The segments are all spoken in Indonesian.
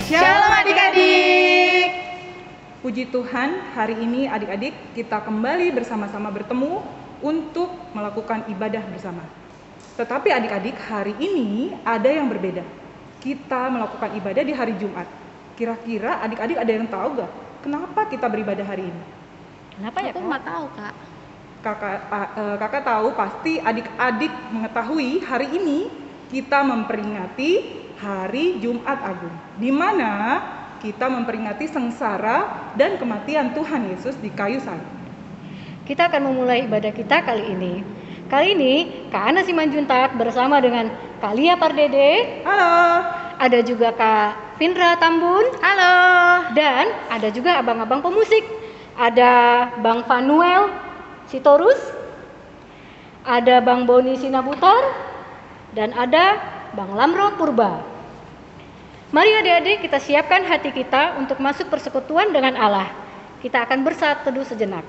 Shalom adik-adik. Puji Tuhan, hari ini adik-adik kita kembali bersama-sama bertemu untuk melakukan ibadah bersama. Tetapi adik-adik, hari ini ada yang berbeda. Kita melakukan ibadah di hari Jumat. Kira-kira adik-adik ada yang tahu gak kenapa kita beribadah hari ini? Kenapa ya? Aku nggak tahu, Kak. Kakak tahu, pasti adik-adik mengetahui hari ini kita memperingati Hari Jumat Agung, di mana kita memperingati sengsara dan kematian Tuhan Yesus di kayu salib. Kita akan memulai ibadah kita kali ini. Kali ini Kak Ana Simanjuntak bersama dengan Kak Lia Pardede. Halo. Ada juga Kak Vindra Tambun. Halo. Dan ada juga abang-abang pemusik. Ada Bang Vanuel Sitorus, ada Bang Boni Sinabutar, dan ada Bang Lamro Purba. Mari adik-adik kita siapkan hati kita untuk masuk persekutuan dengan Allah. Kita akan bersatu teduh sejenak.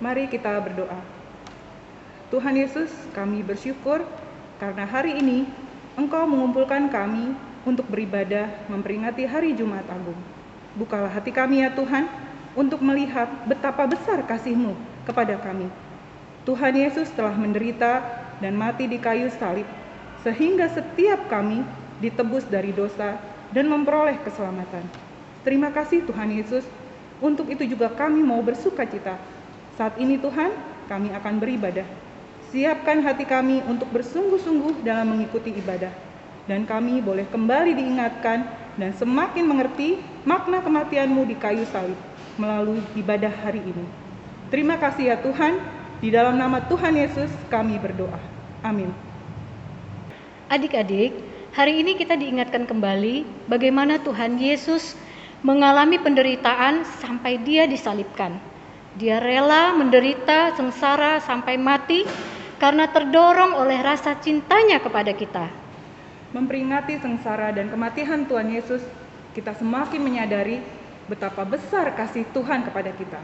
Mari kita berdoa. Tuhan Yesus, kami bersyukur karena hari ini Engkau mengumpulkan kami untuk beribadah memperingati Hari Jumat Agung. Bukalah hati kami ya Tuhan, untuk melihat betapa besar kasih-Mu kepada kami. Tuhan Yesus telah menderita dan mati di kayu salib, sehingga setiap kami ditebus dari dosa dan memperoleh keselamatan. Terima kasih Tuhan Yesus, untuk itu juga kami mau bersukacita. Saat ini Tuhan, kami akan beribadah. Siapkan hati kami untuk bersungguh-sungguh dalam mengikuti ibadah. Dan kami boleh kembali diingatkan dan semakin mengerti makna kematian-Mu di kayu salib melalui ibadah hari ini. Terima kasih ya Tuhan. Di dalam nama Tuhan Yesus kami berdoa. Amin. Adik-adik, hari ini kita diingatkan kembali bagaimana Tuhan Yesus mengalami penderitaan sampai Dia disalibkan. Dia rela menderita sengsara sampai mati karena terdorong oleh rasa cintanya kepada kita. Memperingati sengsara dan kematian Tuhan Yesus, kita semakin menyadari betapa besar kasih Tuhan kepada kita.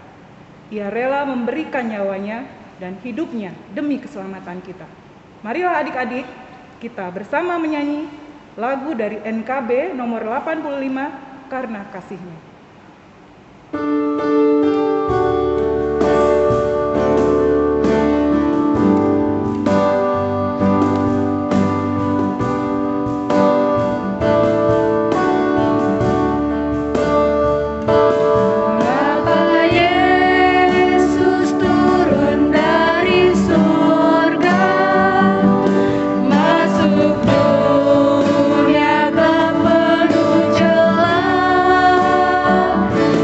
Ia rela memberikan nyawanya dan hidupnya demi keselamatan kita. Marilah adik-adik, kita bersama menyanyi lagu dari NKB nomor 85, Karena Kasih-Nya.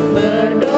Berdoa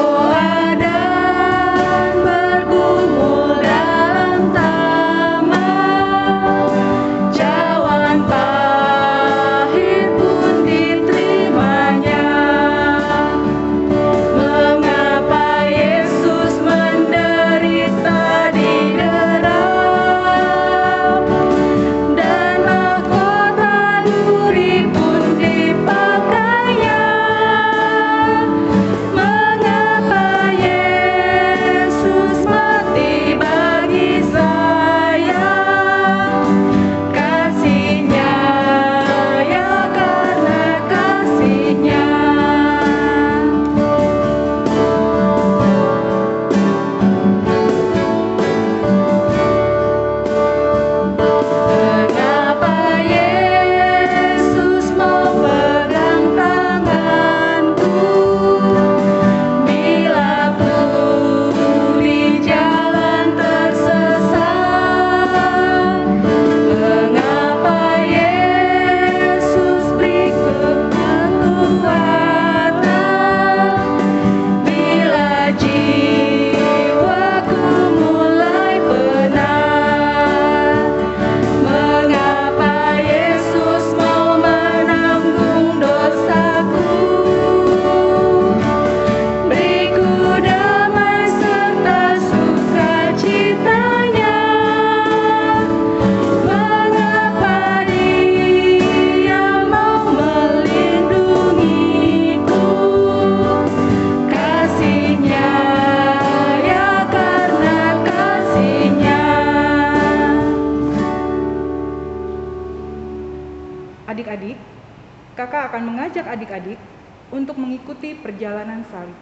kita akan mengajak adik-adik untuk mengikuti perjalanan salib.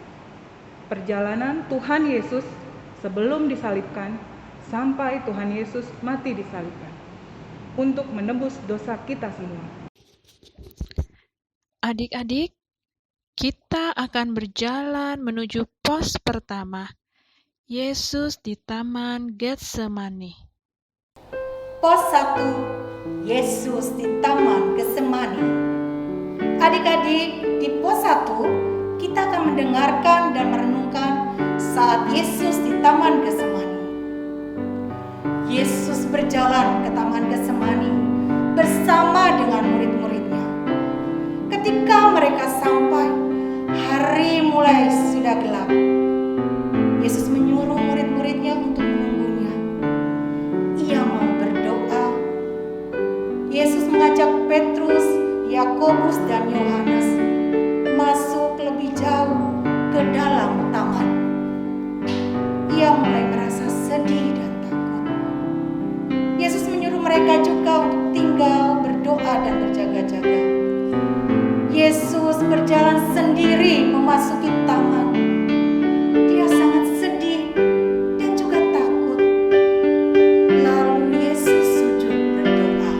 Perjalanan Tuhan Yesus sebelum disalibkan sampai Tuhan Yesus mati disalibkan untuk menebus dosa kita semua. Adik-adik, kita akan berjalan menuju pos pertama, Yesus di Taman Getsemani. Pos 1, Yesus di Taman Getsemani. Adik-adik, di pos 1 kita akan mendengarkan dan merenungkan saat Yesus di Taman Getsemani. Yesus berjalan ke Taman Getsemani bersama dengan murid-muridnya. Ketika mereka sampai, hari mulai sudah gelap. Yesus menyuruh murid-muridnya untuk menunggunya. Ia mau berdoa. Yesus mengajak Petrus, Yakobus, dan Yohanes masuk lebih jauh ke dalam taman. Ia mulai merasa sedih dan takut. Yesus menyuruh mereka juga untuk tinggal berdoa dan berjaga-jaga. Yesus berjalan sendiri memasuki taman. Dia sangat sedih dan juga takut. Lalu Yesus sujud berdoa.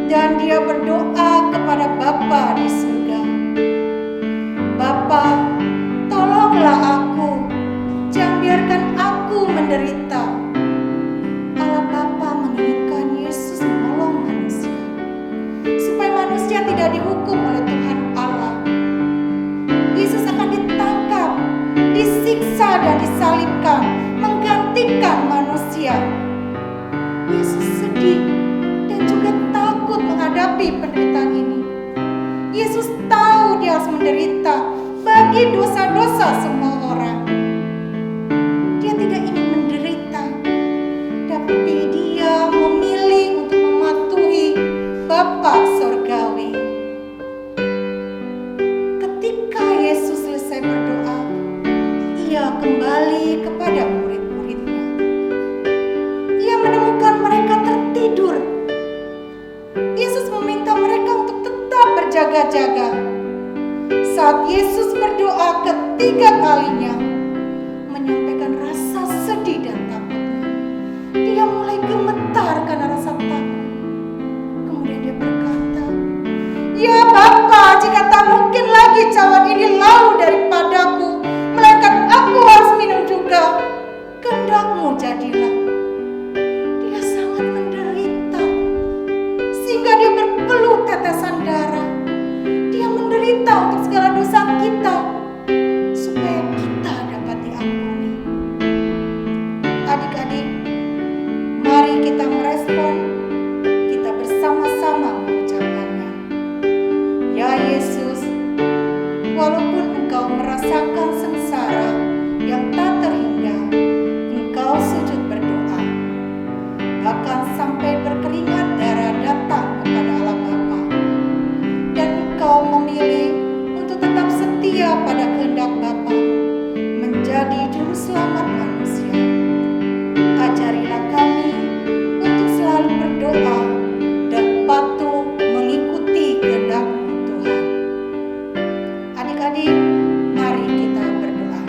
Dan dia berdoa kepada Bapa di surga. Bapa, tolonglah aku. Jangan biarkan aku menderita. Allah Bapa menginginkan Yesus menolong manusia, supaya manusia tidak dihukum oleh Tuhan Allah. Yesus akan ditangkap, disiksa dan disalibkan, menggantikan manusia. Yesus sedih dan juga takut menghadapi penderitaan ini. Yesus tahu dia harus menderita bagi dosa-dosa semua orang. Dia tidak ingin menderita, tapi dia memilih untuk mematuhi Bapa Sorgawi. Ketika Yesus selesai berdoa, ia kembali kepada murid-muridnya. Ia menemukan mereka tertidur. Yesus meminta mereka untuk tetap berjaga-jaga. Saat Yesus berdoa ketiga kalinya, menyampaikan rasa sedih dan takutnya, dia mulai gemetar karena rasa takut. Kemudian dia berkata, "Ya Bapa, jika tak mungkin lagi cawan ini lalu daripadaku, melainkan aku harus minum juga, kehendak-Mu jadilah." Dia sangat menderita, sehingga dia berpeluh tetesan darah. Dia menderita untuk segala dosa kita, supaya kita dapat diampuni. Adik-adik, mari kita merespon, kita bersama-sama mengucapkannya. Ya Yesus, walaupun Engkau merasakan sengsara yang tak terhingga, Engkau sujud berdoa, bahkan sampai berkeringat darah datang kepada Allah Bapa. Dan Engkau memilih untuk tetap setia pada kehendak Bapa, menjadi juru selamat manusia. Ajarilah kami untuk selalu berdoa dan patuh mengikuti kehendak-Mu Tuhan. Adik-adik, mari kita berdoa.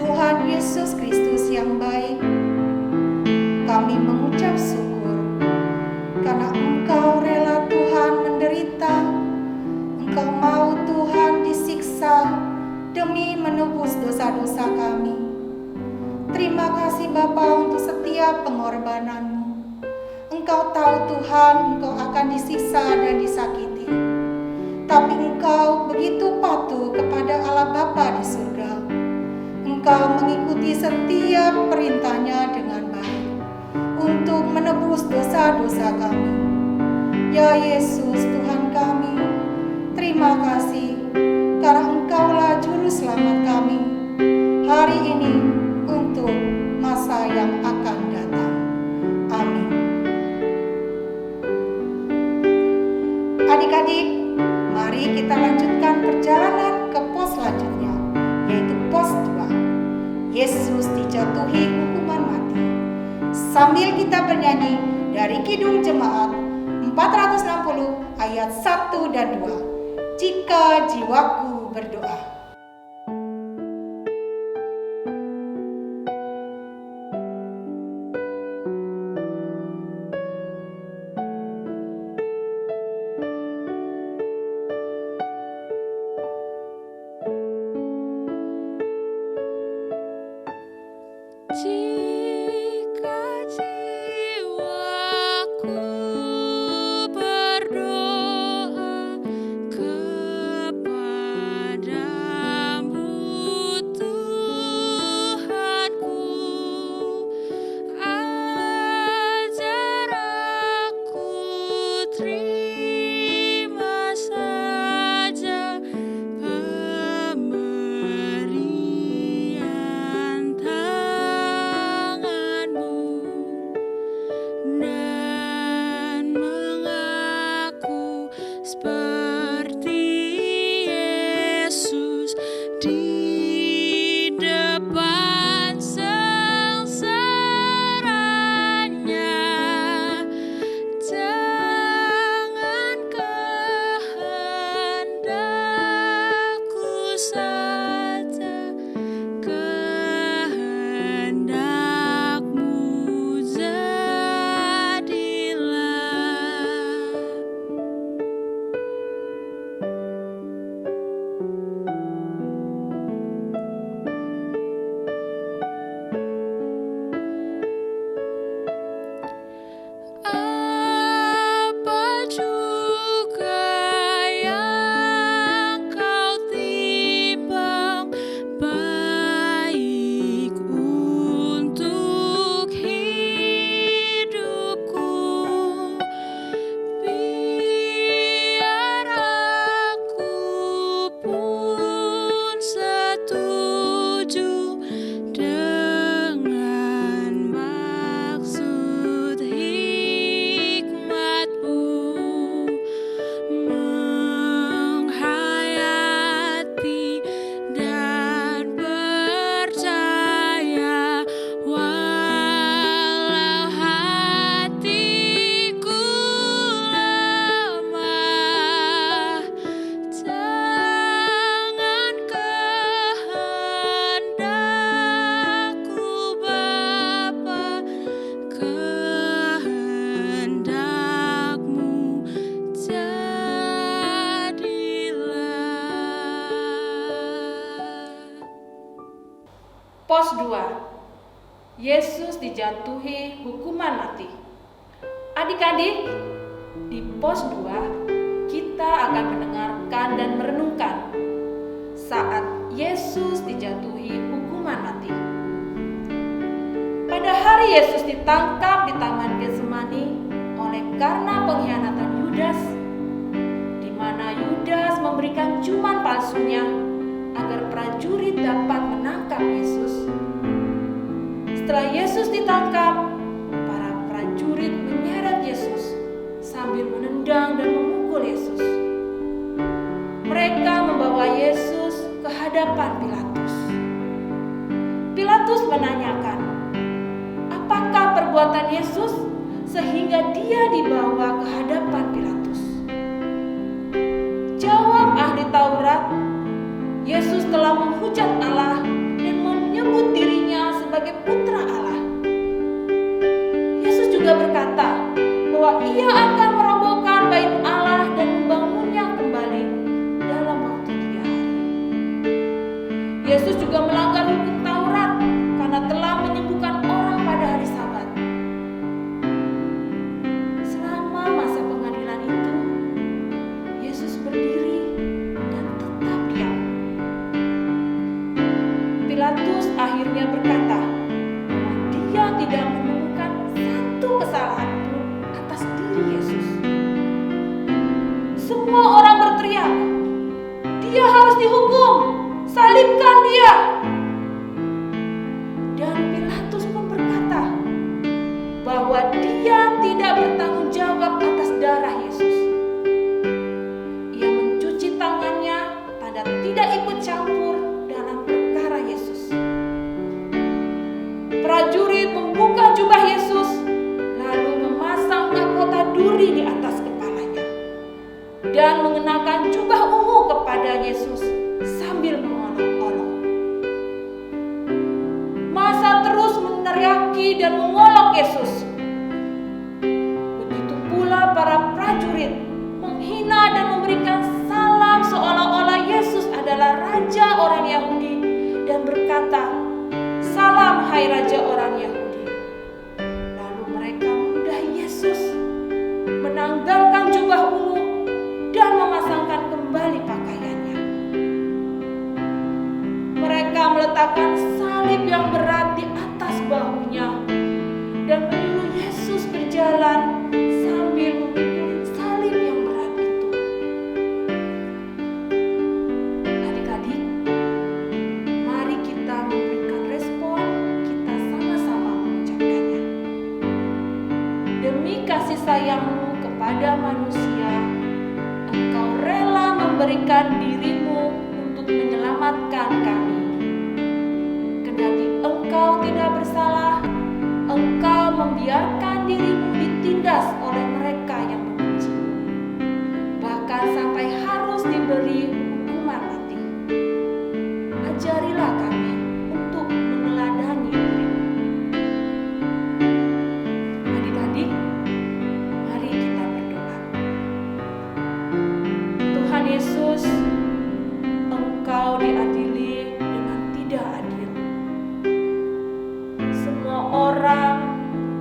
Tuhan Yesus Kristus yang baik, kami mengucap syukur karena Engkau rela Tuhan menderita. Engkau mau Tuhan disiksa demi menebus dosa-dosa kami. Terima kasih Bapa untuk setiap pengorbanan-Mu. Engkau tahu Tuhan, Engkau akan disiksa dan disakiti. Tapi Engkau begitu patuh kepada Allah Bapa di surga. Engkau mengikuti setiap perintah-Nya dengan baik untuk menebus dosa-dosa kami. Ya Yesus Tuhan kami, terima kasih karena Engkaulah juru selamat kami hari ini untuk masa yang akan datang. Amin. Adik-adik, mari kita lanjutkan perjalanan ke pos selanjutnya, yaitu pos 2. Yesus dijatuhi hukuman mati. Sambil kita bernyanyi dari Kidung Jemaat 460 ayat 1 dan 2. Jika jiwaku berdoa. Jika jiwaku berdoa kepadamu Tuhanku, ajar aku terima saja pemberian tanganmu dan mengaku seperti Yesus di depan sengsaranya. Jangan kehendakku saja, kehendakmu jadilah. Apa juga yang kau timbang baik untuk hidupku, biar aku pun setuju dengan maksud hikmatmu, menghayati dan percaya walau hatiku lemah. Jangan kehendakku Bapa, kehendakmu jadilah. Pos 2. Yesus dijatuhi hukuman mati. Adik-adik, di pos 2 kita akan mendengarkan dan merenungkan saat Yesus dijatuhi hukuman mati. Pada hari Yesus ditangkap di Taman Getsemani oleh karena pengkhianatan Yudas, di mana Yudas memberikan ciuman palsunya agar prajurit dapat menangkap Yesus. Setelah Yesus ditangkap, para prajurit menyeret Yesus sambil menendang dan memukul Yesus. Mereka membawa Yesus ke hadapan Pilatus. Pilatus menanyakan, apakah perbuatan Yesus sehingga dia dibawa ke hadapan Pilatus? Jawab ahli Taurat, Yesus telah menghujat Allah dan menyebut dirinya sebagai putra Allah. Yesus juga berkata bahwa ia akan merobohkan bait Allah dan membangunnya kembali dalam waktu 3 hari. Yesus juga melanggar hukum Taurat karena telah menyembuhkan orang pada hari Sabat. Selama masa pengadilan itu, Yesus berdiri dan tetap diam. Pilatus akhirnya berkata bahwa dia tidak menemukan satu kesalahan pun atas diri Yesus. Semua orang berteriak, dia harus dihukum, salibkan dia. Dan Pilatus pun berkata bahwa dia tidak bertanggung jawab atas darah Yesus. Ia mencuci tangannya, tanda tidak ikut campur dalam perkara Yesus. Prajurit membuka jubah Yesus, lalu memasang mahkota duri di atas kepalanya. meletakkan salib yang berat di atas bahunya dan menyuruh Yesus berjalan sambil memikul salib yang berat itu. Adik-adik, mari kita memberikan respon, kita sama-sama mengucapkannya. Demi kasih sayangmu kepada manusia, Engkau rela memberikan dirimu untuk menyelamatkan kami. Kendati Engkau tidak bersalah, Engkau membiarkan dirimu ditindas oleh mereka yang membencimu, bahkan sampai harus diberi hukuman mati. Ajarilah kami untuk meneladani dirimu. Adik-adik, mari kita berdoa. Tuhan Yesus, Engkau diadili dengan tidak adil. Semua orang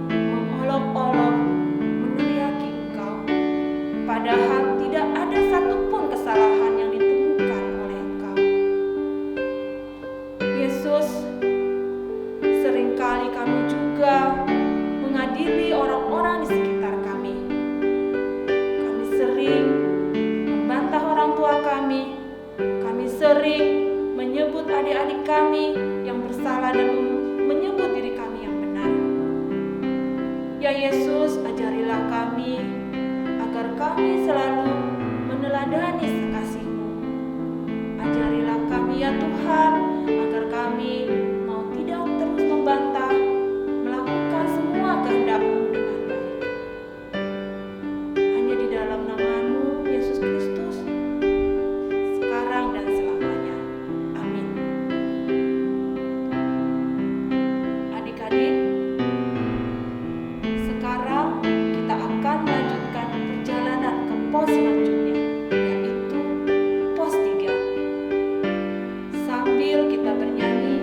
mengolok-olok, meneriaki Engkau, padahal tidak ada satupun kesalahan yang ditemukan oleh Engkau. Yesus, seringkali kami juga mengadili orang-orang di sekitar kami. Kami sering membantah orang tua kami. Kami sering menyebut adik-adik kami yang bersalah dan menyebut diri kami yang benar. Ya Yesus, ajarilah kami agar kami selalu meneladani kasih-Mu. Ajarilah kami ya Tuhan, agar kami mau tidak terus membantah, melakukan semua kehendak-Mu dengan baik. Hanya di dalam nama-Mu, Yesus Kristus, sekarang dan selamanya. Amin. Adik-adik, sekarang kita akan melanjutkan perjalanan ke pos selanjutnya, yaitu pos 3. Sambil kita bernyanyi,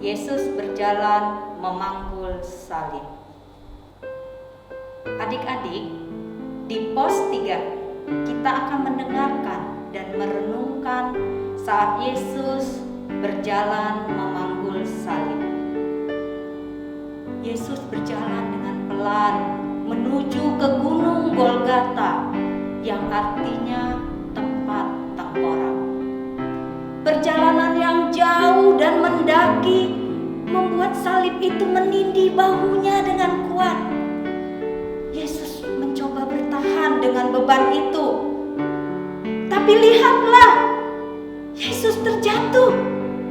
Yesus berjalan memanggul salib. Adik-adik, di pos 3 kita akan mendengarkan dan merenungkan saat Yesus berjalan memanggul salib. Yesus berjalan dengan pelan menuju ke Gunung Golgota yang artinya tempat tengkorak. Perjalanan yang jauh dan mendaki membuat salib itu menindih bahunya dengan kuat. Yesus mencoba bertahan dengan beban itu. Tapi lihatlah, Yesus terjatuh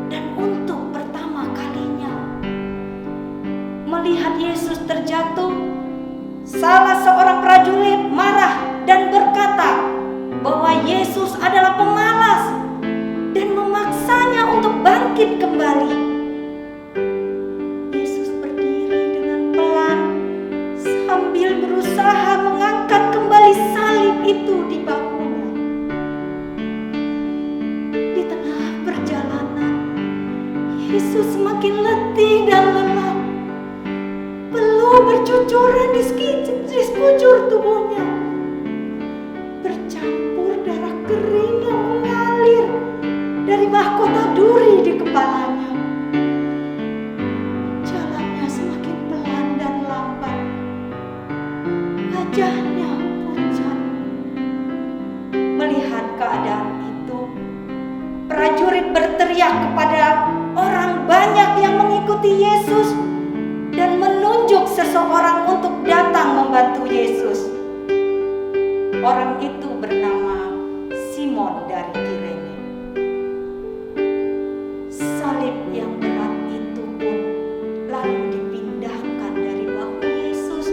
dan untuk pertama kalinya. Melihat Yesus terjatuh, salah seorang prajurit marah dan berkata bahwa Yesus adalah pemalas dan memaksanya untuk bangkit kembali. Yesus berdiri dengan pelan sambil berusaha mengangkat kembali salib itu di bahunya. Di tengah perjalanan, Yesus semakin letih dan lelah. Peluh bercucuran di sekujur tubuhnya. Bercampur darah kering yang mengalir dari mahkota duri di kepalanya. Jalannya semakin pelan dan lambat. Wajahnya pucat. Melihat keadaan itu, prajurit berteriak kepada orang banyak yang mengikuti Yesus dan menunjuk seseorang untuk datang membantu Yesus. Orang itu bernama Simon dari Kirene. Salib yang berat itu pun lalu dipindahkan dari bahu Yesus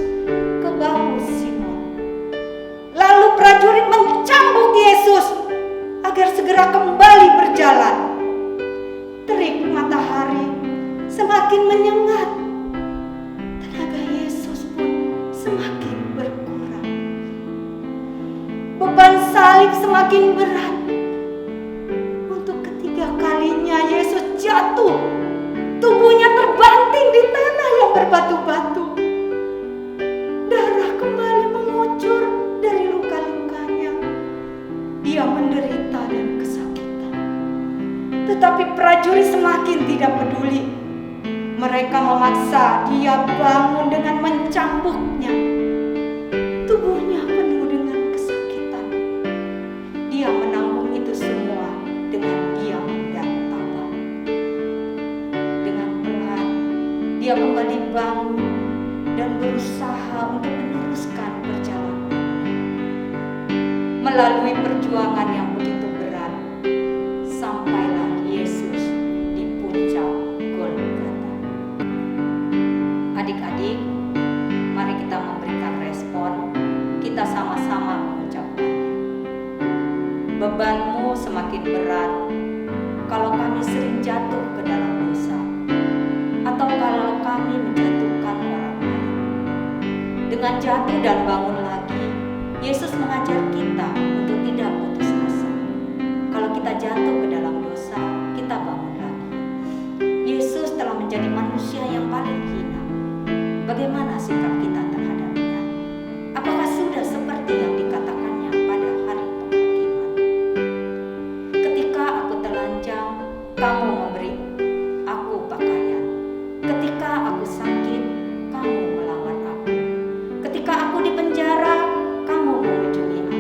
ke bahu Simon. Lalu prajurit mencambuk Yesus agar segera kembali berjalan. Terik matahari semakin menyengat. Tenaga Yesus pun semakin berkurang. Beban salib semakin berat. Untuk ketiga kalinya Yesus jatuh. Tubuhnya terbanting di tanah yang berbatu-batu. Darah kembali mengucur dari luka-lukanya. Dia menderita dan kesakitan. Tetapi prajurit semakin tidak peduli. Mereka memaksa dia bangun dengan mencambuknya. Tubuhnya penuh dengan kesakitan. Dia menanggung itu semua dengan diam dan tabah. Dengan pelan, dia kembali bangun dan berusaha untuk meneruskan perjalanannya. Melalui perjuangan yang begitu berat, sampailah Yesus di puncak Golgota. Adik-adik, mari kita memberikan respon. Kita sama-sama mengucapkannya. Bebanmu semakin berat kalau kami sering jatuh ke dalam dosa, atau kalau kami menjatuhkan orang lain. Dengan jatuh dan bangun lagi, Yesus mengajar kita untuk tidak putus asa. Kalau kita jatuh ke dalam dosa, kita bangun lagi. Yesus telah menjadi manusia yang paling hina. Bagaimana sikap kita terhadapnya? Apakah sudah seperti yang dikatakannya pada hari penghakiman? Ketika aku telanjang, kamu memberi aku pakaian. Ketika aku sakit, kamu melamar aku. Ketika aku di penjara, kamu mengunjungi aku.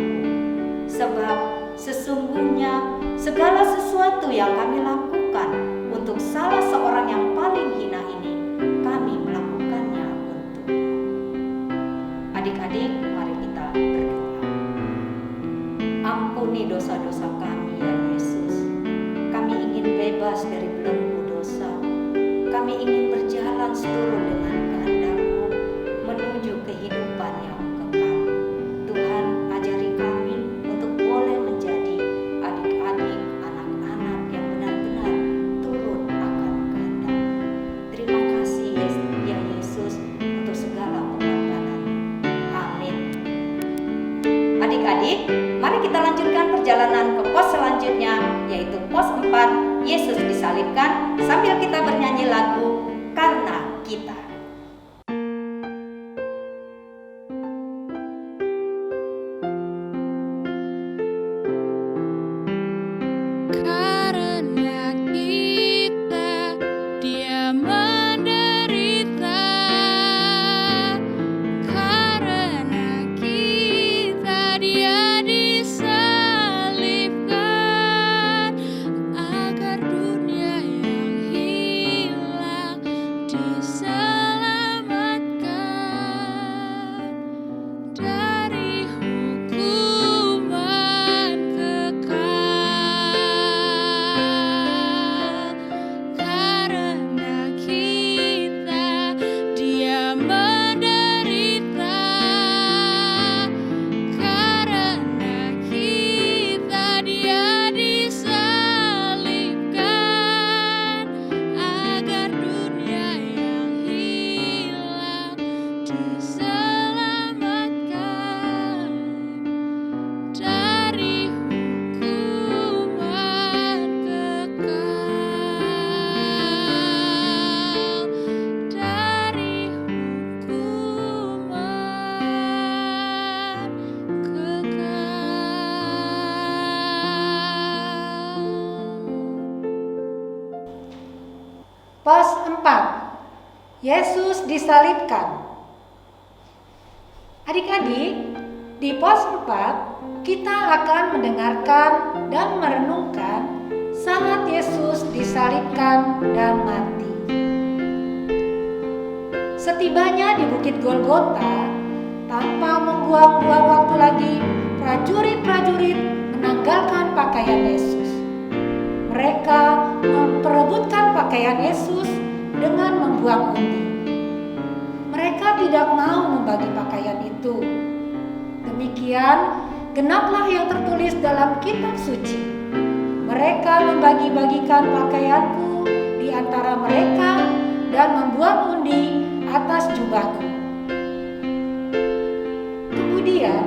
Sebab sesungguhnya segala sesuatu yang kami lakukan untuk salah seorang yang paling hina ini, kami melakukannya untukmu. Adik-adik, mari kita berdoa. Ampuni dosa-dosa kami, ya Yesus. Kami ingin bebas dari belenggu dosa. Kami ingin berjalan seturut dengan kehendak-Mu menuju kehidupan yang kekal. Tuhan, ajari kami untuk boleh menjadi adik-adik, anak-anak yang benar-benar turut akan kehendak-Mu. Terima kasih ya Yesus untuk segala pengorbanan. Amin. Adik-adik, mari kita lanjutkan perjalanan ke pos selanjutnya, yaitu pos 4, Yesus disalibkan sambil kita bernyanyi lagu Karena Kita. Karena kita dia menderita, karena kita dia disalibkan, agar dunia yang hilang diselamatkan dari hukuman kekal. Karena kita dia menderita, karena kita dia disalibkan, agar dunia yang hilang diselamatkan dari hukuman kekal, dari hukuman kekal. Pos 4. Yesus disalibkan. Adik-adik, di pos 4 kita akan mendengarkan dan merenungkan saat Yesus disalibkan dan mati. Setibanya di Bukit Golgota, tanpa membuang-buang waktu lagi, prajurit-prajurit menanggalkan pakaian Yesus. Mereka memperebutkan pakaian Yesus dengan membuang undi. Mereka tidak mau membagi pakaian itu. Demikian genaplah yang tertulis dalam kitab suci. Mereka membagi-bagikan pakaianku di antara mereka dan membuang undi atas jubahku. Kemudian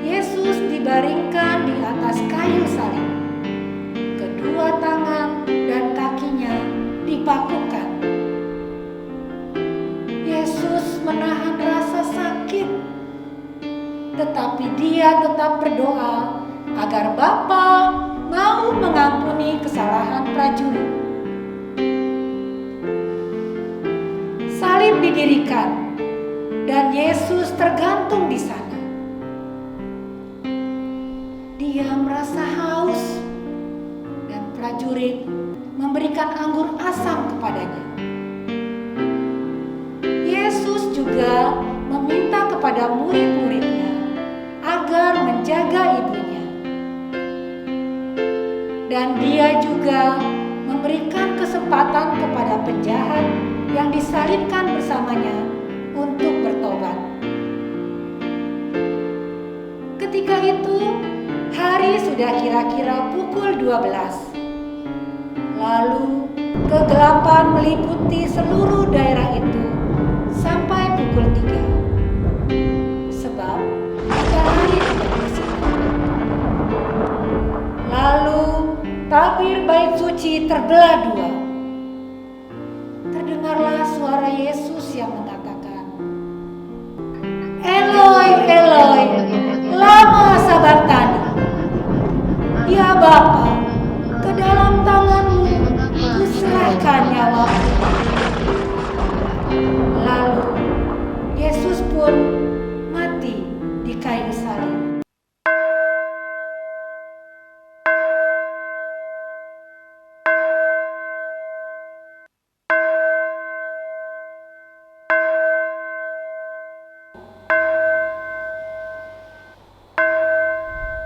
Yesus dibaringkan di atas kayu salib. Kedua tangan dan kakinya dipakukan. Yesus menahan rasa sakit, tetapi dia tetap berdoa agar Bapa mau mengampuni kesalahan prajurit. Salib didirikan dan Yesus tergantung di sana. Dia merasa haus dan prajurit memberikan anggur asam kepadanya. Yesus juga meminta kepada murid-muridnya agar menjaga ibunya. Dan dia juga memberikan kesempatan kepada penjahat yang disalibkan bersamanya untuk bertobat. Ketika itu, hari sudah kira-kira pukul 12. Lalu kegelapan meliputi seluruh daerah itu sampai pukul 3. Sebab matahari tidak bersinar. Lalu tabir bait suci terbelah dua. Terdengarlah suara Yesus yang mengatakan, Eloi, Eloi, lama sabachthani. Ya Bapa, ke dalam tangan-Mu kuserahkan nyawaku. Lalu Yesus pun mati di kayu salib.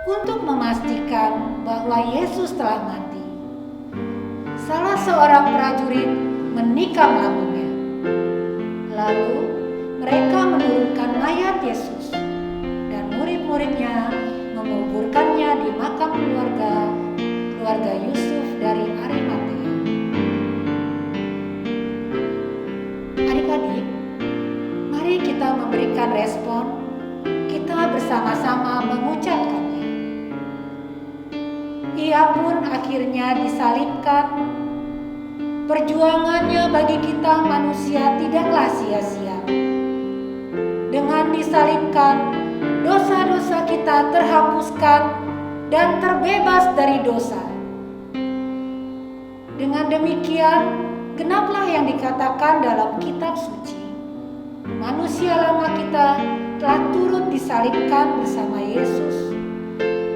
Untuk memastikan bahwa Yesus telah mati, salah seorang prajurit menikam lambungnya. Lalu mereka menurunkan mayat Yesus dan murid-muridnya menguburkannya di makam keluarga Yusuf dari Arimatea. Adik-adik, mari kita memberikan respon. Kita bersama-sama mengucapkannya. Ia pun akhirnya disalibkan, perjuangannya bagi kita manusia tidaklah sia-sia. Dengan disalibkan, dosa-dosa kita terhapuskan dan terbebas dari dosa. Dengan demikian, genaplah yang dikatakan dalam kitab suci. Manusia lama kita telah turut disalibkan bersama Yesus,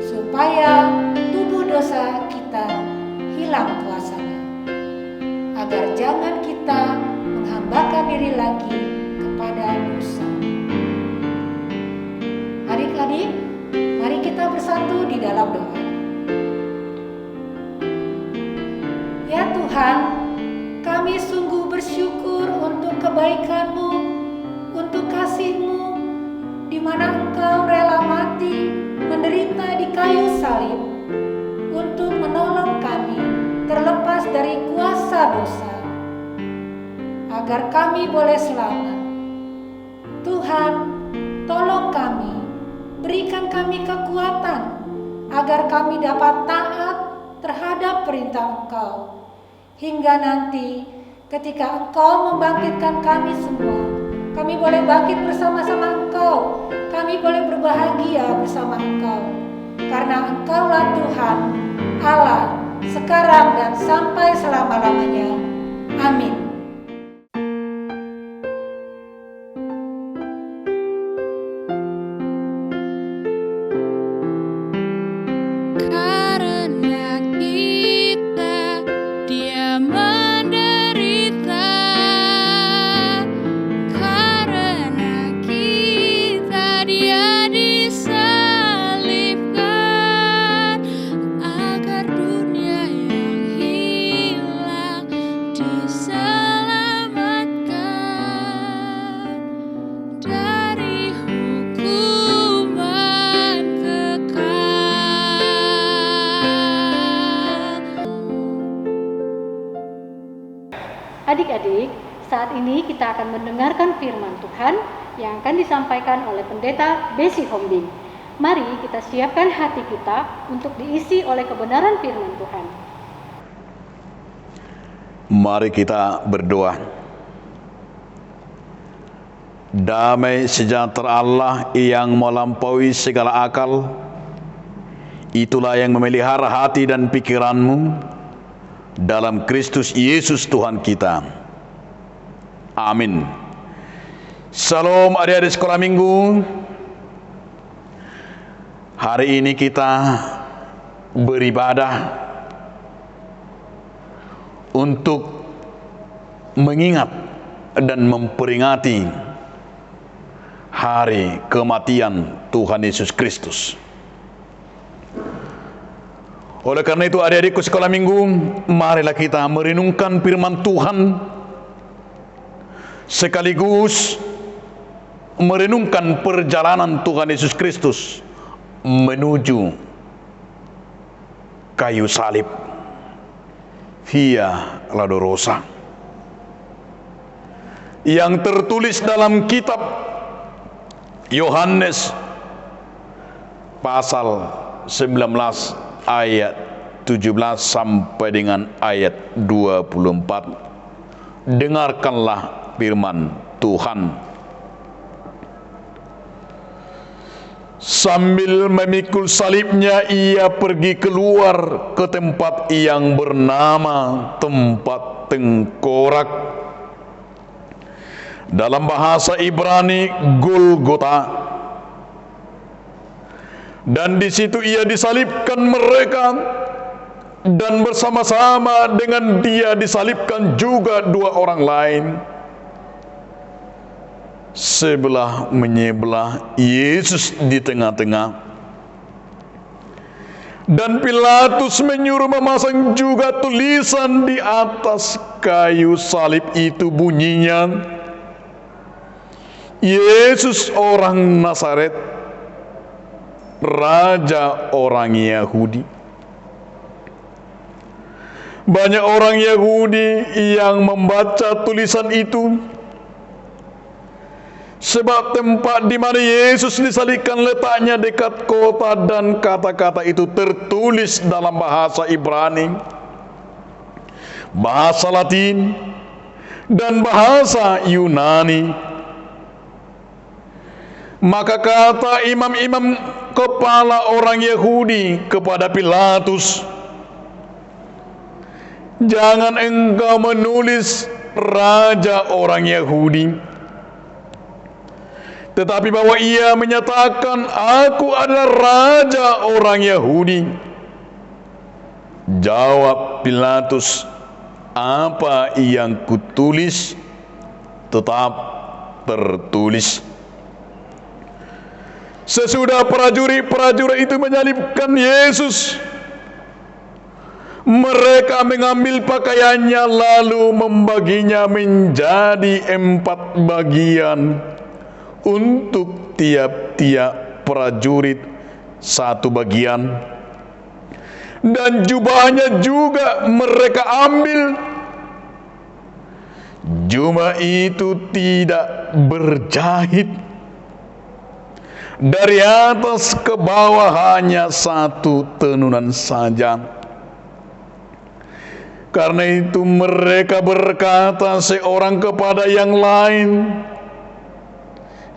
supaya tubuh dosa kita hilang kuasanya, agar jangan kita menghambakan diri lagi kepada dosa. Adik-adik, mari kita bersatu di dalam doa. Ya Tuhan, kami sungguh bersyukur untuk kebaikan-Mu, untuk kasih-Mu, di mana Engkau rela mati, menderita di kayu salib, untuk menolong kami terlepas dari kuasa dosa, agar kami boleh selamat. Tuhan, tolong kami, berikan kami kekuatan, agar kami dapat taat terhadap perintah Engkau, hingga nanti ketika Engkau membangkitkan kami semua, kami boleh bangkit bersama-sama Engkau, kami boleh berbahagia bersama Engkau, karena Engkaulah Tuhan, Allah, sekarang dan sampai selama-lamanya. Amin. Karena kita Dia menderita, karena kita Dia disalibkan, agar dunia yang hilang diselamatkan dari hukuman kekal. Adik-adik, saat ini kita akan mendengarkan firman Tuhan yang akan disampaikan oleh Pendeta Besi Hombing. Mari kita siapkan hati kita untuk diisi oleh kebenaran firman Tuhan. Mari kita berdoa. Damai sejahtera Allah yang melampaui segala akal, itulah yang memelihara hati dan pikiranmu dalam Kristus Yesus Tuhan kita. Amin. Salam adik-adik sekolah minggu. Hari ini kita beribadah untuk mengingat dan memperingati hari kematian Tuhan Yesus Kristus. Oleh karena itu adik-adikku sekolah minggu, marilah kita merenungkan firman Tuhan sekaligus merenungkan perjalanan Tuhan Yesus Kristus menuju kayu salib, Via Dolorosa, yang tertulis dalam kitab Yohanes pasal 19 ayat 17 sampai dengan ayat 24. Dengarkanlah firman Tuhan. Sambil memikul salibnya, ia pergi keluar ke tempat yang bernama tempat tengkorak. Dalam bahasa Ibrani, Golgota. Dan di situ ia disalibkan mereka, dan bersama-sama dengan dia disalibkan juga dua orang lain. Sebelah menyebelah, Yesus di tengah-tengah. Dan Pilatus menyuruh memasang juga tulisan di atas kayu salib itu, bunyinya, Yesus orang Nazaret, Raja orang Yahudi. Banyak orang Yahudi yang membaca tulisan itu, sebab tempat di mana Yesus disalibkan letaknya dekat kota, dan kata-kata itu tertulis dalam bahasa Ibrani. bahasa Latin, dan bahasa Yunani. Maka kata imam-imam kepala orang Yahudi kepada Pilatus, "Jangan engkau menulis raja orang Yahudi, tetapi bahwa ia menyatakan aku adalah raja orang Yahudi." Jawab Pilatus, "Apa yang kutulis tetap tertulis." Sesudah prajurit-prajurit itu menyalibkan Yesus, mereka mengambil pakaiannya lalu membaginya menjadi 4 bagian, untuk tiap-tiap prajurit 1 bagian. Dan jubahnya juga mereka ambil. Jubah itu tidak berjahit, dari atas ke bawah hanya 1 tenunan saja. Karena itu mereka berkata seorang kepada yang lain,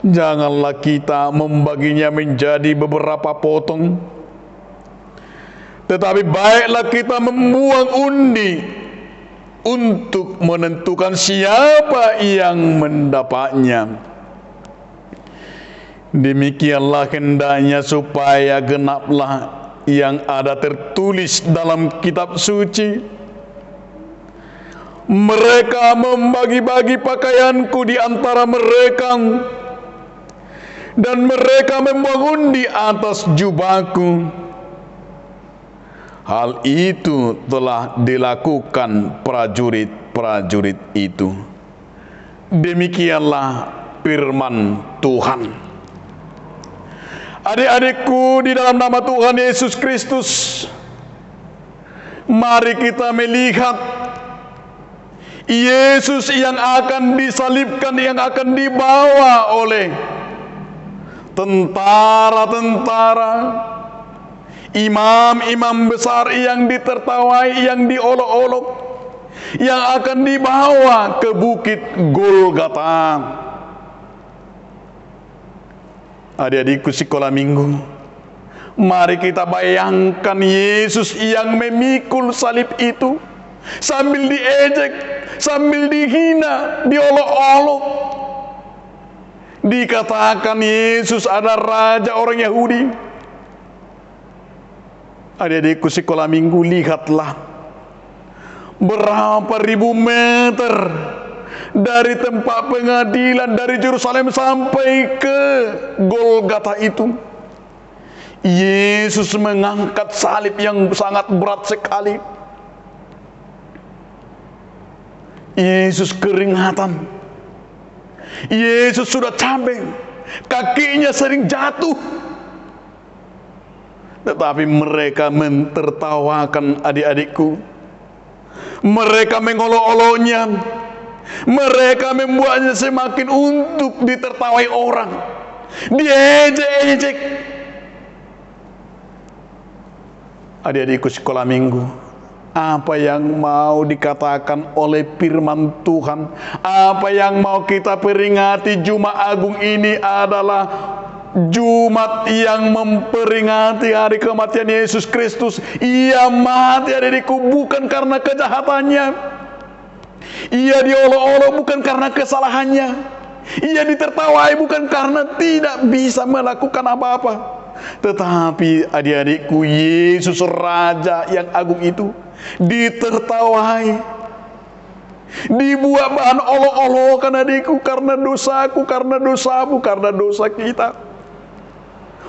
"Janganlah kita membaginya menjadi beberapa potong, tetapi baiklah kita membuang undi untuk menentukan siapa yang mendapatnya." Demikianlah hendaknya supaya genaplah yang ada tertulis dalam kitab suci, "Mereka membagi-bagi pakaianku di antara mereka, dan mereka membangun di atas jubahku." Hal itu telah dilakukan prajurit-prajurit itu. Demikianlah firman Tuhan. Adik-adikku di dalam nama Tuhan Yesus Kristus, mari kita melihat Yesus yang akan disalibkan, yang akan dibawa oleh tentara-tentara, imam-imam besar yang ditertawai, yang diolok-olok, yang akan dibawa ke bukit Golgota. Adik-adikku sekolah minggu, mari kita bayangkan Yesus yang memikul salib itu, sambil diejek, sambil dihina, diolok-olok. Dikatakan Yesus adalah raja orang Yahudi. Adik-adikku sekolah minggu, lihatlah berapa ribu meter dari tempat pengadilan, dari Yerusalem sampai ke Golgota itu, Yesus mengangkat salib yang sangat berat sekali. Yesus keringatan, Yesus sudah capek, kakinya sering jatuh. Tetapi mereka mentertawakan adik-adikku, mereka mengolok-oloknya, mereka membuatnya semakin untuk ditertawai orang, diejek-ejek. Adik-adikku sekolah minggu, apa yang mau dikatakan oleh firman Tuhan, apa yang mau kita peringati Jumat Agung ini adalah Jumat yang memperingati hari kematian Yesus Kristus. Ia mati, adik-adikku, bukan karena kejahatannya. Ia diolok-olok bukan karena kesalahannya. Ia ditertawai bukan karena tidak bisa melakukan apa-apa. Tetapi adik-adikku, Yesus Raja yang agung itu ditertawai, dibuat bahan olok-olokan adikku, karena dosaku, karena dosamu, karena dosa kita.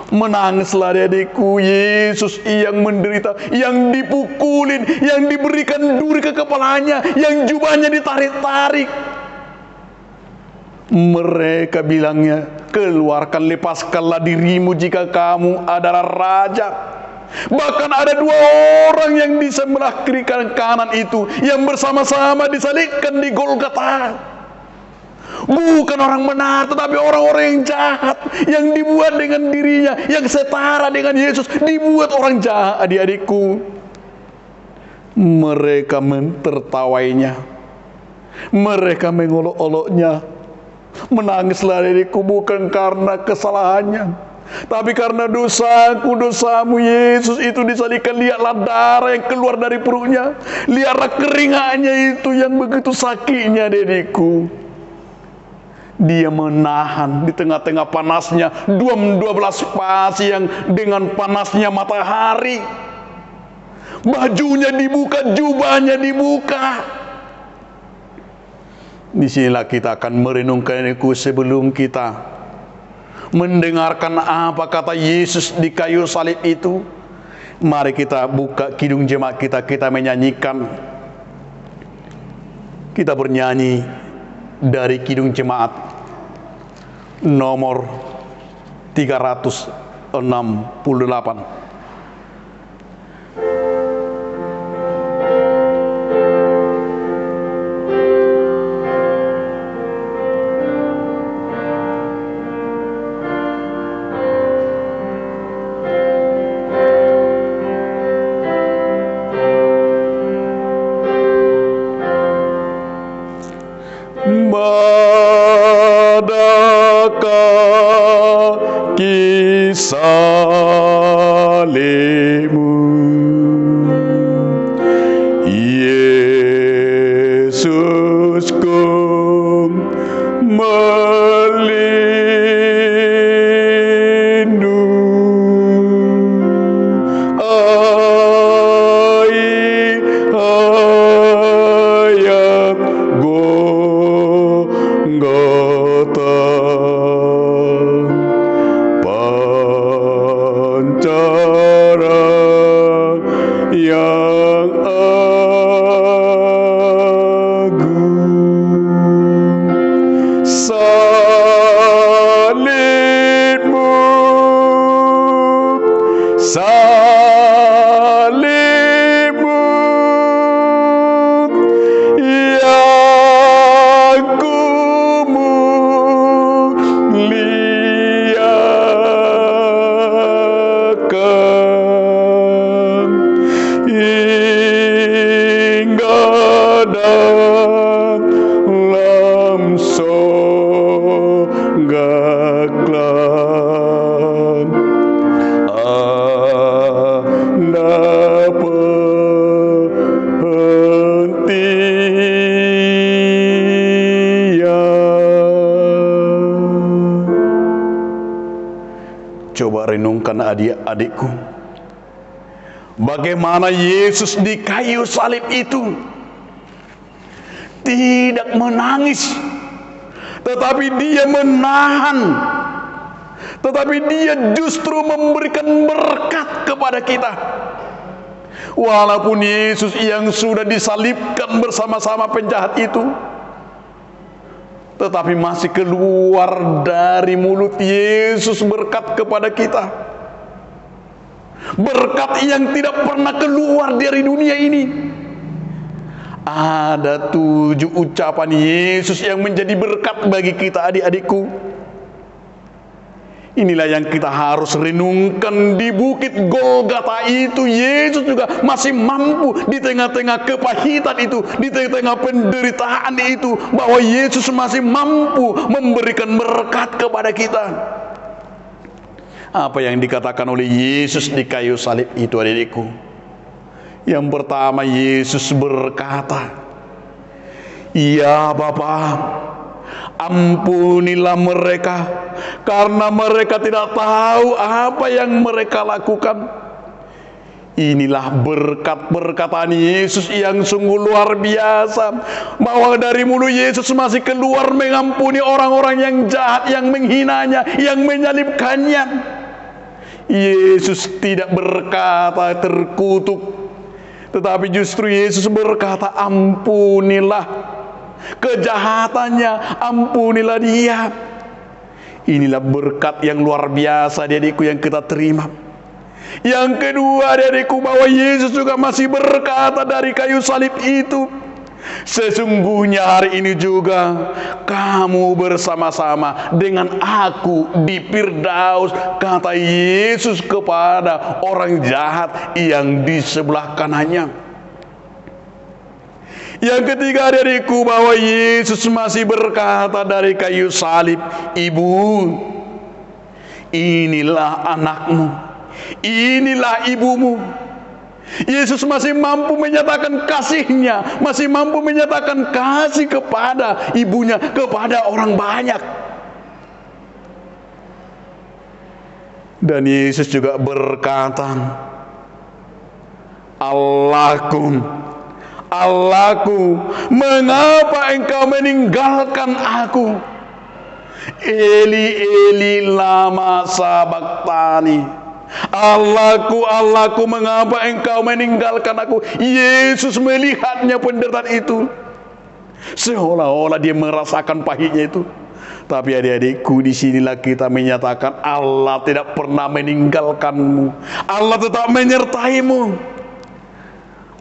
Menangislah adik-adikku, Yesus yang menderita, yang dipukulin, yang diberikan duri ke kepalanya, yang jubahnya ditarik-tarik. Mereka bilangnya, "Keluarkan, lepaskanlah dirimu jika kamu adalah raja." Bahkan ada 2 orang yang di sebelah kiri dan kanan itu, yang bersama-sama disalibkan di Golgota. Bukan orang benar, tetapi orang-orang yang jahat, yang dibuat dengan dirinya, yang setara dengan Yesus, dibuat orang jahat. Adik-adikku, Mereka mentertawainya, mereka mengolok-oloknya. Menangislah diriku bukan karena kesalahannya, tapi karena dosaku, dosamu. Yesus itu disalibkan. Lihatlah darah yang keluar dari perutnya, lihatlah keringatnya itu yang begitu sakitnya diriku. Dia menahan di tengah-tengah panasnya 12 pasi yang dengan panasnya matahari. Bajunya dibuka, jubahnya dibuka. Disinilah kita akan merenungkan itu sebelum kita mendengarkan apa kata Yesus di kayu salib itu. Mari kita buka kidung jemaat kita, kita menyanyikan. Kita bernyanyi dari kidung jemaat nomor 368. Salibmu, Yesusku, melindungi ayat Golgota. Yang agung, salibmu, salibmu yang ku muliakan hingga dalam sorga kelak. Ada penghentian. Coba renungkan adik-adikku, bagaimana Yesus di kayu salib itu tidak menangis, tetapi dia menahan, tetapi dia justru memberikan berkat kepada kita. Walaupun Yesus yang sudah disalibkan bersama-sama penjahat itu, tetapi masih keluar dari mulut Yesus berkat kepada kita. Berkat yang tidak pernah keluar dari dunia ini. Ada 7 ucapan Yesus yang menjadi berkat bagi kita, adik-adikku. Inilah yang kita harus renungkan. Di bukit Golgota itu Yesus juga masih mampu di tengah-tengah kepahitan itu, di tengah-tengah penderitaan itu, bahwa Yesus masih mampu memberikan berkat kepada kita. Apa yang dikatakan oleh Yesus di kayu salib itu, adik-adikku? Yang pertama, Yesus berkata, "Ya Bapa, ampunilah mereka, karena mereka tidak tahu apa yang mereka lakukan." Inilah berkat perkataan Yesus yang sungguh luar biasa, bahwa dari mulut Yesus masih keluar mengampuni orang-orang yang jahat, yang menghinanya, yang menyalibkannya. Yesus tidak berkata terkutuk, tetapi justru Yesus berkata, ampunilah kejahatannya, ampunilah dia. Inilah berkat yang luar biasa, adik-adikku, yang kita terima. Yang kedua, adik-adikku, bahwa Yesus juga masih berkata dari kayu salib itu, sesungguhnya hari ini juga kamu bersama-sama dengan aku di Firdaus, kata Yesus kepada orang jahat yang di sebelah kanannya. Yang ketiga adik-adikku, bahwa Yesus masih berkata dari kayu salib, "Ibu, inilah anakmu, inilah ibumu." Yesus masih mampu menyatakan kasih-Nya, masih mampu menyatakan kasih kepada ibunya, kepada orang banyak. Dan Yesus juga berkata, "Allahku, Allahku, mengapa engkau meninggalkan aku? Eli, Eli, lama sabachthani." Allahku, Allahku, mengapa engkau meninggalkan aku? Yesus melihatnya penderitaan itu, seolah-olah dia merasakan pahitnya itu. Tapi adik-adikku, disinilah kita menyatakan Allah tidak pernah meninggalkanmu. Allah tetap menyertaimu.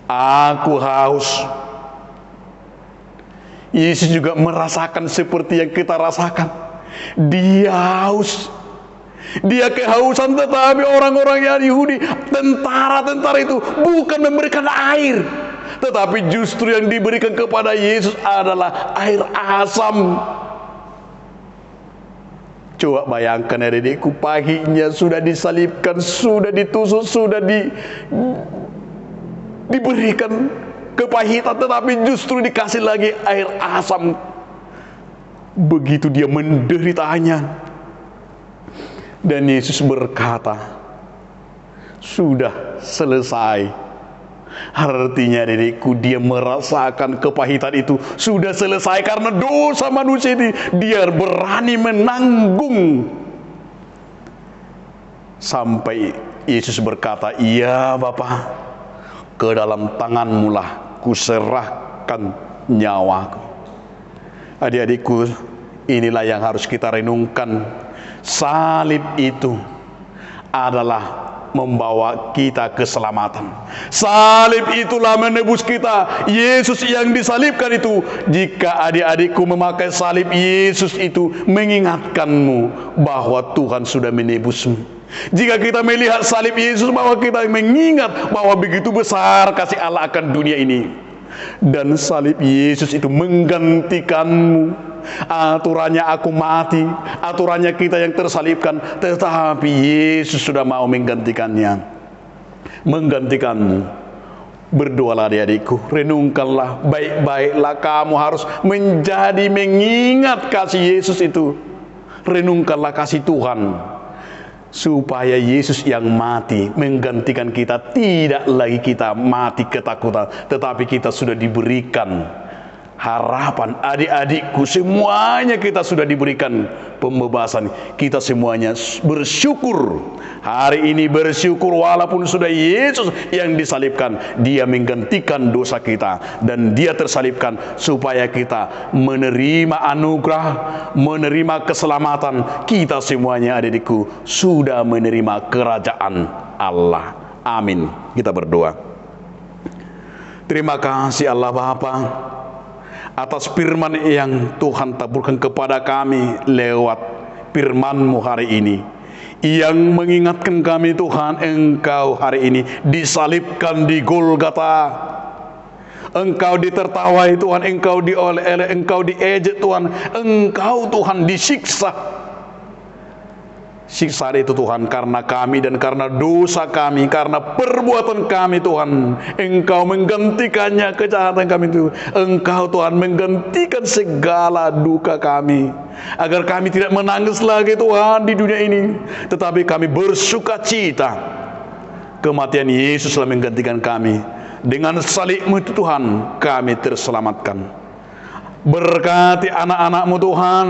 Aku haus. Yesus juga merasakan seperti yang kita rasakan. Dia haus. Dia kehausan, tetapi orang-orang yang Yahudi, tentara-tentara itu bukan memberikan air, tetapi justru yang diberikan kepada Yesus adalah air asam. Coba bayangkan adik-adikku, pahitnya sudah disalibkan, sudah ditusuk, sudah diberikan kepahitan, tetapi justru dikasih lagi air asam. Begitu dia menderitanya. Dan Yesus berkata, "Sudah selesai." Artinya adik-adikku, dia merasakan kepahitan itu sudah selesai karena dosa manusia ini. Dia berani menanggung. Sampai Yesus berkata, "Iya Bapa, ke dalam tanganmu lah kuserahkan nyawaku." Adik-adikku, inilah yang harus kita renungkan. Salib itu adalah membawa kita keselamatan. Salib itulah menebus kita. Yesus yang disalibkan itu, jika adik-adikku memakai salib, Yesus itu mengingatkanmu bahwa Tuhan sudah menebusmu. Jika kita melihat salib Yesus, bahwa kita mengingat bahwa begitu besar kasih Allah akan dunia ini. Dan salib Yesus itu menggantikanmu. Aturannya aku mati, aturannya kita yang tersalibkan, tetapi Yesus sudah mau menggantikannya, menggantikanmu. Berdoalah adik-adikku, renungkanlah baik-baiklah, kamu harus menjadi mengingat kasih Yesus itu. Renungkanlah kasih Tuhan, supaya Yesus yang mati menggantikan kita. Tidak lagi kita mati ketakutan, tetapi kita sudah diberikan harapan. Adik-adikku, semuanya kita sudah diberikan pembebasan. Kita semuanya bersyukur. Hari ini bersyukur walaupun sudah Yesus yang disalibkan. Dia menggantikan dosa kita, dan dia tersalibkan supaya kita menerima anugerah, menerima keselamatan. Kita semuanya adik-adikku sudah menerima kerajaan Allah. Amin. Kita berdoa. Terima kasih Allah Bapa atas firman yang Tuhan taburkan kepada kami lewat firman-Mu hari ini, yang mengingatkan kami Tuhan, Engkau hari ini disalibkan di Golgota. Engkau ditertawai Tuhan, Engkau dioleh-oleh, Engkau diejek Tuhan, Engkau Tuhan disiksa. Siksa itu Tuhan karena kami dan karena dosa kami, karena perbuatan kami Tuhan. Engkau menggantikannya kejahatan kami itu. Engkau Tuhan menggantikan segala duka kami, agar kami tidak menangis lagi Tuhan di dunia ini, tetapi kami bersuka cita. Kematian Yesus telah menggantikan kami. Dengan salib-Mu itu Tuhan, kami terselamatkan. Berkati anak-anak-Mu Tuhan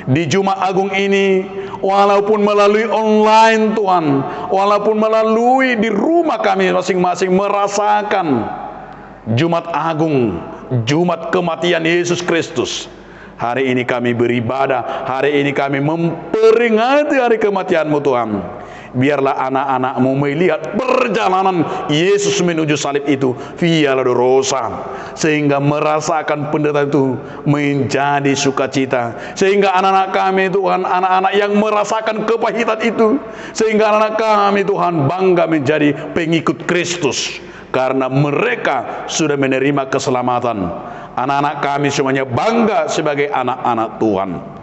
di Jumat Agung ini, walaupun melalui online Tuhan, walaupun melalui di rumah kami masing-masing merasakan Jumat Agung, Jumat kematian Yesus Kristus. Hari ini kami beribadah, hari ini kami memperingati hari kematian-Mu Tuhan. Biarlah anak-anakmu melihat perjalanan Yesus menuju salib itu via dolorosa, sehingga merasakan penderitaan itu menjadi sukacita. Sehingga anak-anak kami Tuhan, anak-anak yang merasakan kepahitan itu, sehingga anak-anak kami Tuhan bangga menjadi pengikut Kristus, karena mereka sudah menerima keselamatan. Anak-anak kami semuanya bangga sebagai anak-anak Tuhan.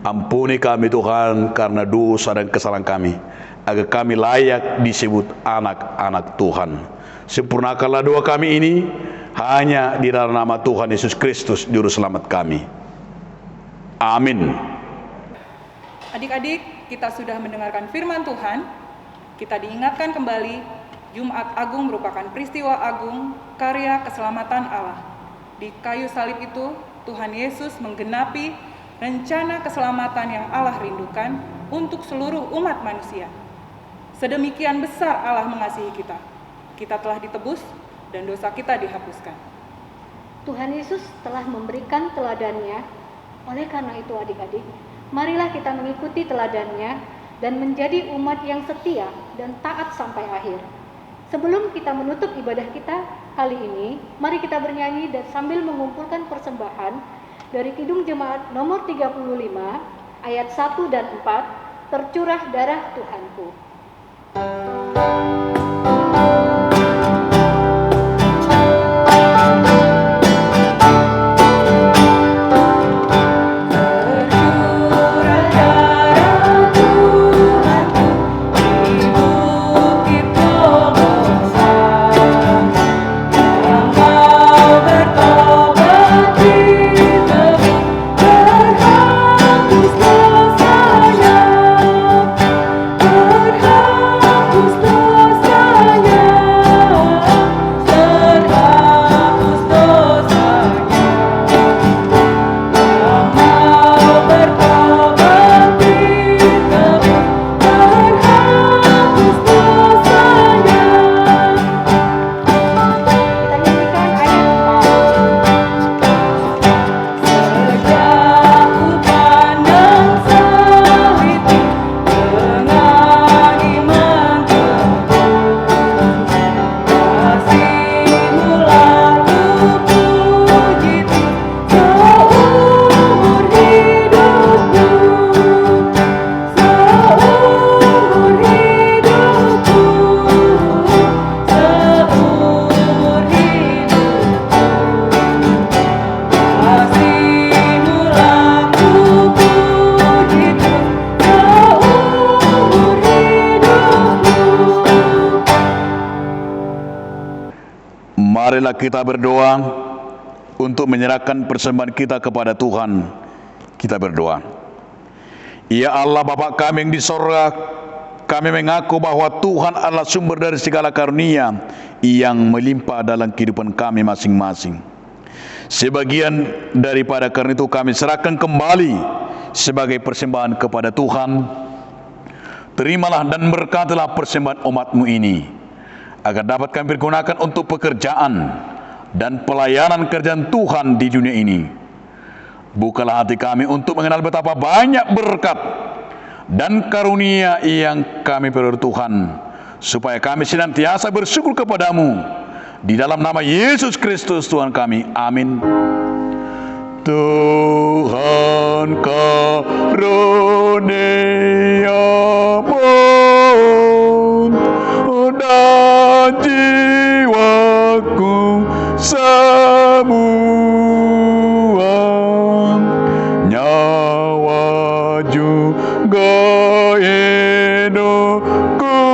Ampuni kami Tuhan karena dosa dan kesalahan kami, agar kami layak disebut anak-anak Tuhan. Sempurnakanlah doa kami ini hanya di dalam nama Tuhan Yesus Kristus, Juru Selamat kami. Amin. Adik-adik, kita sudah mendengarkan firman Tuhan. Kita diingatkan kembali, Jumat Agung merupakan peristiwa agung karya keselamatan Allah. Di kayu salib itu, Tuhan Yesus menggenapi rencana keselamatan yang Allah rindukan untuk seluruh umat manusia. Sedemikian besar Allah mengasihi kita. Kita telah ditebus dan dosa kita dihapuskan. Tuhan Yesus telah memberikan teladannya. Oleh karena itu adik-adik, marilah kita mengikuti teladannya dan menjadi umat yang setia dan taat sampai akhir. Sebelum kita menutup ibadah kita kali ini, mari kita bernyanyi dan sambil mengumpulkan persembahan dari Kidung Jemaat nomor 35 ayat 1 dan 4, tercurah darah Tuhanku. Marilah kita berdoa untuk menyerahkan persembahan kita kepada Tuhan. Kita berdoa. Ya Allah Bapa kami yang di sorga, kami mengaku bahwa Tuhan adalah sumber dari segala karunia yang melimpah dalam kehidupan kami masing-masing. Sebagian daripada karunia itu kami serahkan kembali sebagai persembahan kepada Tuhan. Terimalah dan berkatilah persembahan umat-Mu ini, agar dapat kami pergunakan untuk pekerjaan dan pelayanan kerjaan Tuhan di dunia ini. Bukalah hati kami untuk mengenal betapa banyak berkat dan karunia yang kami peroleh Tuhan, supaya kami senantiasa bersyukur kepadamu. Di dalam nama Yesus Kristus Tuhan kami. Amin. Tuhan karuniamu dan jiwaku semua, nyawa juga hidupku,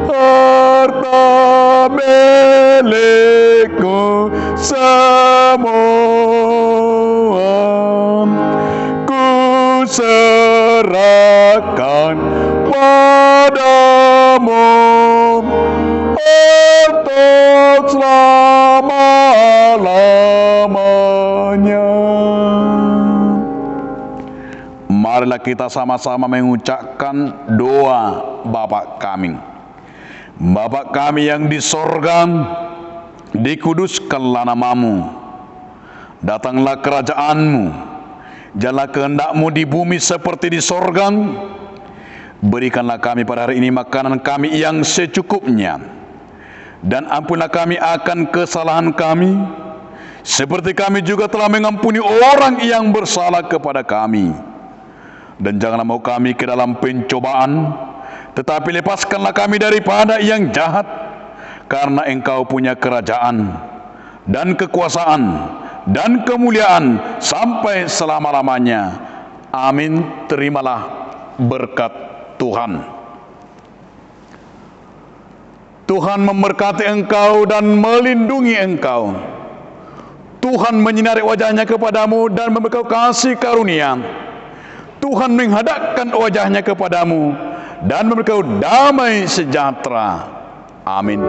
harta milikku semua, ku serahkan padamu untuk selama-lamanya. Marilah kita sama-sama mengucapkan doa Bapa kami. Bapa kami yang di sorga, dikuduskanlah namamu, datanglah kerajaanmu, jalanlah kehendak-Mu di bumi seperti di sorga. Berikanlah kami pada hari ini makanan kami yang secukupnya, dan ampunlah kami akan kesalahan kami, seperti kami juga telah mengampuni orang yang bersalah kepada kami. Dan janganlah mau kami ke dalam pencobaan, tetapi lepaskanlah kami daripada yang jahat, karena Engkau punya kerajaan dan kekuasaan dan kemuliaan sampai selama-lamanya. Amin. Terimalah berkat Tuhan. Tuhan memberkati engkau dan melindungi engkau. Tuhan menyinari wajahnya kepadamu dan memberi kasih karunia. Tuhan menghadapkan wajahnya kepadamu dan memberi kau damai sejahtera. Amin.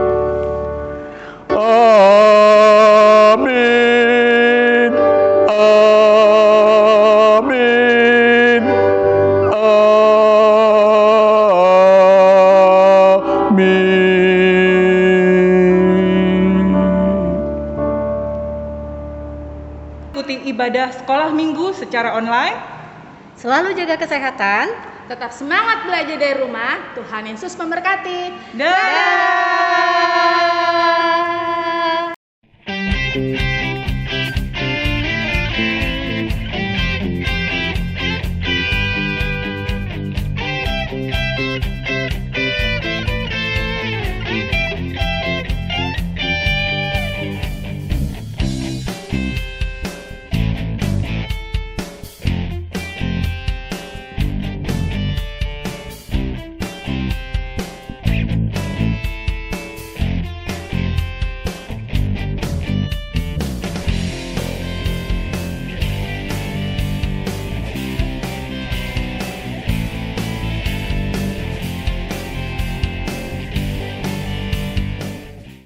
Amin. Amin. Ikuti ibadah sekolah minggu secara online. Selalu jaga kesehatan. Tetap semangat belajar dari rumah. Tuhan Yesus memberkati. Dah.